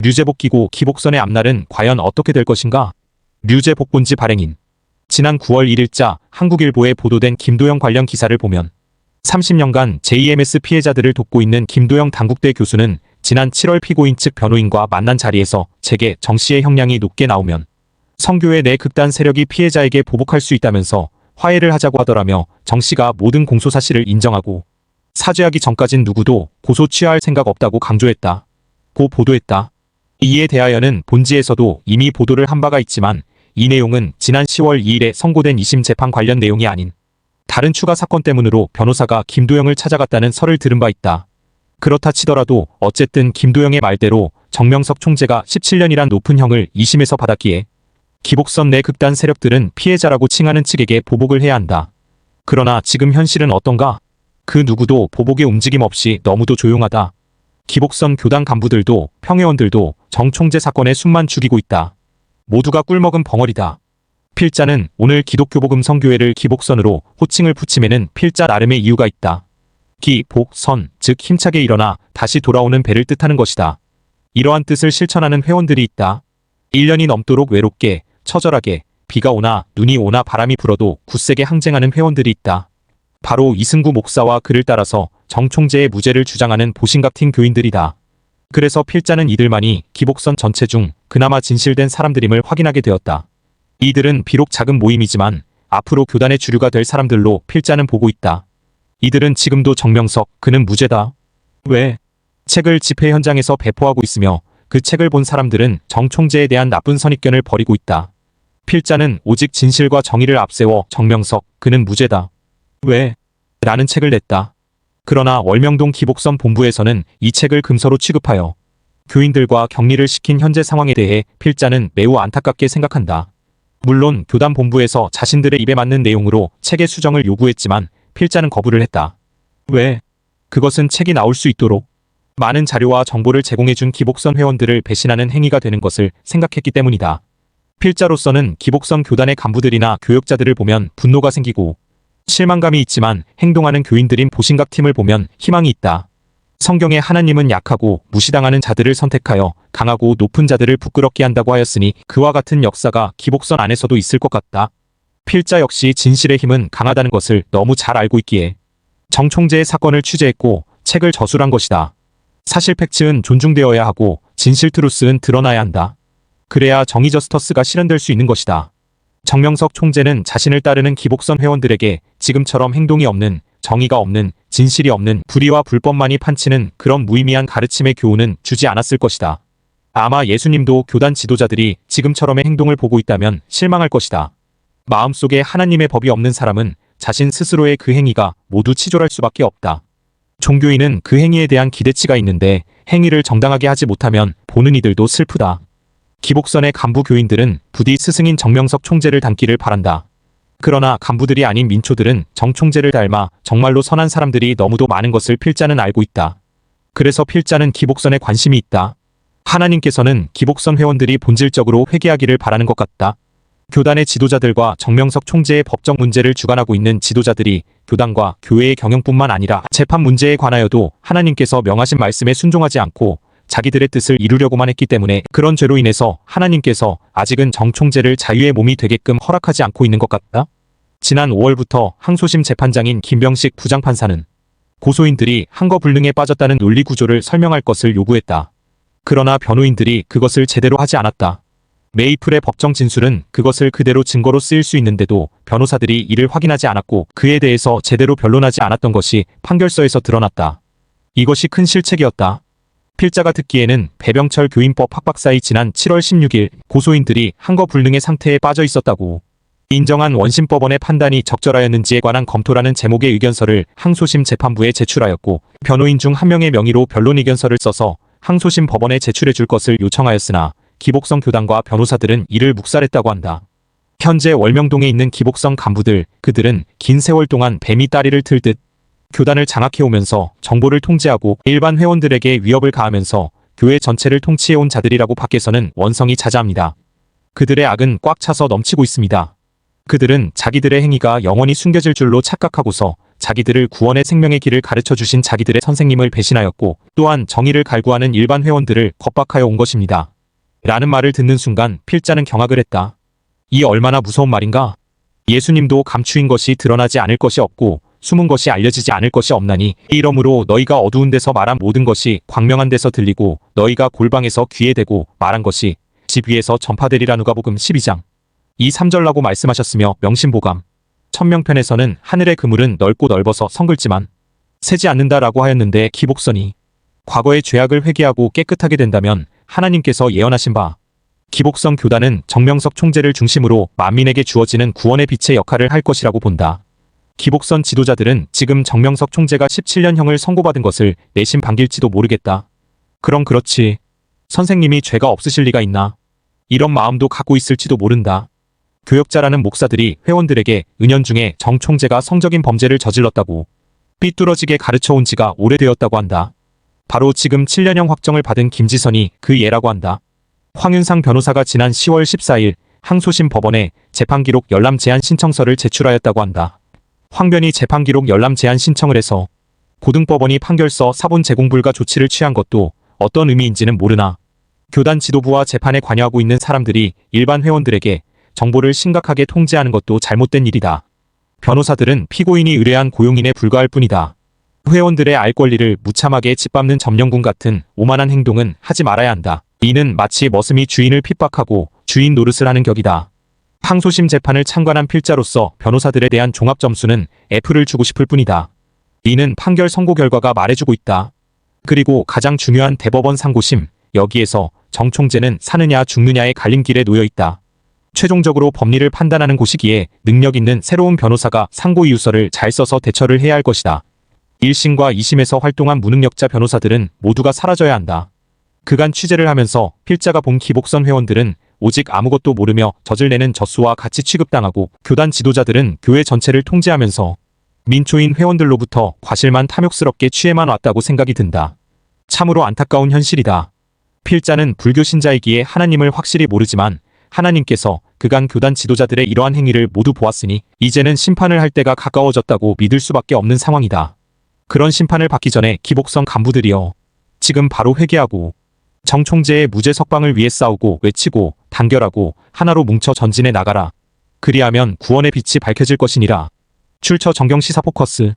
류제복 끼고 기복선의 앞날은 과연 어떻게 될 것인가? 류제복 본지 발행인. 지난 9월 1일자 한국일보에 보도된 김도영 관련 기사를 보면 30년간 JMS 피해자들을 돕고 있는 김도영 단국대 교수는 지난 7월 피고인 측 변호인과 만난 자리에서 제게 정 씨의 형량이 높게 나오면 성교회 내 극단 세력이 피해자에게 보복할 수 있다면서 화해를 하자고 하더라며 정 씨가 모든 공소 사실을 인정하고 사죄하기 전까진 누구도 고소 취하할 생각 없다고 강조했다. 고 보도했다. 이에 대하여는 본지에서도 이미 보도를 한 바가 있지만 이 내용은 지난 10월 2일에 선고된 2심 재판 관련 내용이 아닌 다른 추가 사건 때문으로 변호사가 김도영을 찾아갔다는 설을 들은 바 있다. 그렇다 치더라도 어쨌든 김도영의 말대로 정명석 총재가 17년이란 높은 형을 2심에서 받았기에 기복선 내 극단 세력들은 피해자라고 칭하는 측에게 보복을 해야 한다. 그러나 지금 현실은 어떤가? 그 누구도 보복의 움직임 없이 너무도 조용하다. 기복선 교단 간부들도 평회원들도 정 총재 사건에 숨만 죽이고 있다. 모두가 꿀먹은 벙어리다. 필자는 오늘 기독교복음 성교회를 기복선으로 호칭을 붙임에는 필자 나름의 이유가 있다. 기복선, 즉 힘차게 일어나 다시 돌아오는 배를 뜻하는 것이다. 이러한 뜻을 실천하는 회원들이 있다. 1년이 넘도록 외롭게, 처절하게, 비가 오나 눈이 오나 바람이 불어도 굳세게 항쟁하는 회원들이 있다. 바로 이승구 목사와 그를 따라서 정 총재의 무죄를 주장하는 보신각팅 교인들이다. 그래서 필자는 이들만이 기복선 전체 중 그나마 진실된 사람들임을 확인하게 되었다. 이들은 비록 작은 모임이지만 앞으로 교단의 주류가 될 사람들로 필자는 보고 있다. 이들은 지금도 정명석, 그는 무죄다. 왜? 책을 집회 현장에서 배포하고 있으며 그 책을 본 사람들은 정 총재에 대한 나쁜 선입견을 버리고 있다. 필자는 오직 진실과 정의를 앞세워 정명석, 그는 무죄다. 왜? 라는 책을 냈다. 그러나 월명동 기복선 본부에서는 이 책을 금서로 취급하여 교인들과 격리를 시킨 현재 상황에 대해 필자는 매우 안타깝게 생각한다. 물론 교단 본부에서 자신들의 입에 맞는 내용으로 책의 수정을 요구했지만 필자는 거부를 했다. 왜? 그것은 책이 나올 수 있도록 많은 자료와 정보를 제공해준 기복선 회원들을 배신하는 행위가 되는 것을 생각했기 때문이다. 필자로서는 기복선 교단의 간부들이나 교역자들을 보면 분노가 생기고 실망감이 있지만 행동하는 교인들인 보신각팀을 보면 희망이 있다. 성경에 하나님은 약하고 무시당하는 자들을 선택하여 강하고 높은 자들을 부끄럽게 한다고 하였으니 그와 같은 역사가 기복선 안에서도 있을 것 같다. 필자 역시 진실의 힘은 강하다는 것을 너무 잘 알고 있기에 정 총재의 사건을 취재했고 책을 저술한 것이다. 사실 팩트는 존중되어야 하고 진실 트루스는 드러나야 한다. 그래야 정의 저스터스가 실현될 수 있는 것이다. 정명석 총재는 자신을 따르는 기복선 회원들에게 지금처럼 행동이 없는, 정의가 없는, 진실이 없는 불의와 불법만이 판치는 그런 무의미한 가르침의 교훈은 주지 않았을 것이다. 아마 예수님도 교단 지도자들이 지금처럼의 행동을 보고 있다면 실망할 것이다. 마음속에 하나님의 법이 없는 사람은 자신 스스로의 그 행위가 모두 치졸할 수밖에 없다. 종교인은 그 행위에 대한 기대치가 있는데 행위를 정당하게 하지 못하면 보는 이들도 슬프다. 기복선의 간부 교인들은 부디 스승인 정명석 총재를 닮기를 바란다. 그러나 간부들이 아닌 민초들은 정 총재를 닮아 정말로 선한 사람들이 너무도 많은 것을 필자는 알고 있다. 그래서 필자는 기복선에 관심이 있다. 하나님께서는 기복선 회원들이 본질적으로 회개하기를 바라는 것 같다. 교단의 지도자들과 정명석 총재의 법적 문제를 주관하고 있는 지도자들이 교단과 교회의 경영뿐만 아니라 재판 문제에 관하여도 하나님께서 명하신 말씀에 순종하지 않고 자기들의 뜻을 이루려고만 했기 때문에 그런 죄로 인해서 하나님께서 아직은 정 총재를 자유의 몸이 되게끔 허락하지 않고 있는 것 같다. 지난 5월부터 항소심 재판장인 김병식 부장판사는 고소인들이 항거불능에 빠졌다는 논리 구조를 설명할 것을 요구했다. 그러나 변호인들이 그것을 제대로 하지 않았다. 메이플의 법정 진술은 그것을 그대로 증거로 쓰일 수 있는데도 변호사들이 이를 확인하지 않았고 그에 대해서 제대로 변론하지 않았던 것이 판결서에서 드러났다. 이것이 큰 실책이었다. 필자가 듣기에는 배병철 교인법 학박사의 지난 7월 16일 고소인들이 항거불능의 상태에 빠져 있었다고 인정한 원심법원의 판단이 적절하였는지에 관한 검토라는 제목의 의견서를 항소심 재판부에 제출하였고 변호인 중 한 명의 명의로 변론 의견서를 써서 항소심 법원에 제출해 줄 것을 요청하였으나 기복선 교단과 변호사들은 이를 묵살했다고 한다. 현재 월명동에 있는 기복선 간부들, 그들은 긴 세월 동안 뱀이 다리를 틀 듯 교단을 장악해오면서 정보를 통제하고 일반 회원들에게 위협을 가하면서 교회 전체를 통치해온 자들이라고 밖에서는 원성이 자자합니다. 그들의 악은 꽉 차서 넘치고 있습니다. 그들은 자기들의 행위가 영원히 숨겨질 줄로 착각하고서 자기들을 구원의 생명의 길을 가르쳐 주신 자기들의 선생님을 배신하였고 또한 정의를 갈구하는 일반 회원들을 겁박하여 온 것입니다. 라는 말을 듣는 순간 필자는 경악을 했다. 이 얼마나 무서운 말인가? 예수님도 감추인 것이 드러나지 않을 것이 없고 숨은 것이 알려지지 않을 것이 없나니 이러므로 너희가 어두운 데서 말한 모든 것이 광명한 데서 들리고 너희가 골방에서 귀에 대고 말한 것이 집 위에서 전파되리라. 누가복음 12장 2~3절라고 말씀하셨으며 명심보감 천명편에서는 하늘의 그물은 넓고 넓어서 성글지만 새지 않는다라고 하였는데 기복선이 과거의 죄악을 회개하고 깨끗하게 된다면 하나님께서 예언하신 바 기복성 교단은 정명석 총재를 중심으로 만민에게 주어지는 구원의 빛의 역할을 할 것이라고 본다. 기복선 지도자들은 지금 정명석 총재가 17년형을 선고받은 것을 내심 반길지도 모르겠다. 그럼 그렇지. 선생님이 죄가 없으실 리가 있나? 이런 마음도 갖고 있을지도 모른다. 교역자라는 목사들이 회원들에게 은연중에 정 총재가 성적인 범죄를 저질렀다고 삐뚤어지게 가르쳐온 지가 오래되었다고 한다. 바로 지금 7년형 확정을 받은 김지선이 그 예라고 한다. 황윤상 변호사가 지난 10월 14일 항소심 법원에 재판기록 열람 제한 신청서를 제출하였다고 한다. 황변이 재판기록 열람 제한 신청을 해서 고등법원이 판결서 사본 제공 불가 조치를 취한 것도 어떤 의미인지는 모르나 교단 지도부와 재판에 관여하고 있는 사람들이 일반 회원들에게 정보를 심각하게 통제하는 것도 잘못된 일이다. 변호사들은 피고인이 의뢰한 고용인에 불과할 뿐이다. 회원들의 알 권리를 무참하게 짓밟는 점령군 같은 오만한 행동은 하지 말아야 한다. 이는 마치 머슴이 주인을 핍박하고 주인 노릇을 하는 격이다. 항소심 재판을 참관한 필자로서 변호사들에 대한 종합 점수는 F를 주고 싶을 뿐이다. 이는 판결 선고 결과가 말해주고 있다. 그리고 가장 중요한 대법원 상고심, 여기에서 정 총재는 사느냐 죽느냐의 갈림길에 놓여 있다. 최종적으로 법리를 판단하는 곳이기에 능력 있는 새로운 변호사가 상고 이유서를 잘 써서 대처를 해야 할 것이다. 1심과 2심에서 활동한 무능력자 변호사들은 모두가 사라져야 한다. 그간 취재를 하면서 필자가 본 기복선 회원들은 오직 아무것도 모르며 젖을 내는 젖소와 같이 취급당하고 교단 지도자들은 교회 전체를 통제하면서 민초인 회원들로부터 과실만 탐욕스럽게 취해만 왔다고 생각이 든다. 참으로 안타까운 현실이다. 필자는 불교 신자이기에 하나님을 확실히 모르지만 하나님께서 그간 교단 지도자들의 이러한 행위를 모두 보았으니 이제는 심판을 할 때가 가까워졌다고 믿을 수밖에 없는 상황이다. 그런 심판을 받기 전에 기복성 간부들이여 지금 바로 회개하고 정 총재의 무죄 석방을 위해 싸우고 외치고 단결하고 하나로 뭉쳐 전진해 나가라. 그리하면 구원의 빛이 밝혀질 것이니라. 출처 정경 시사 포커스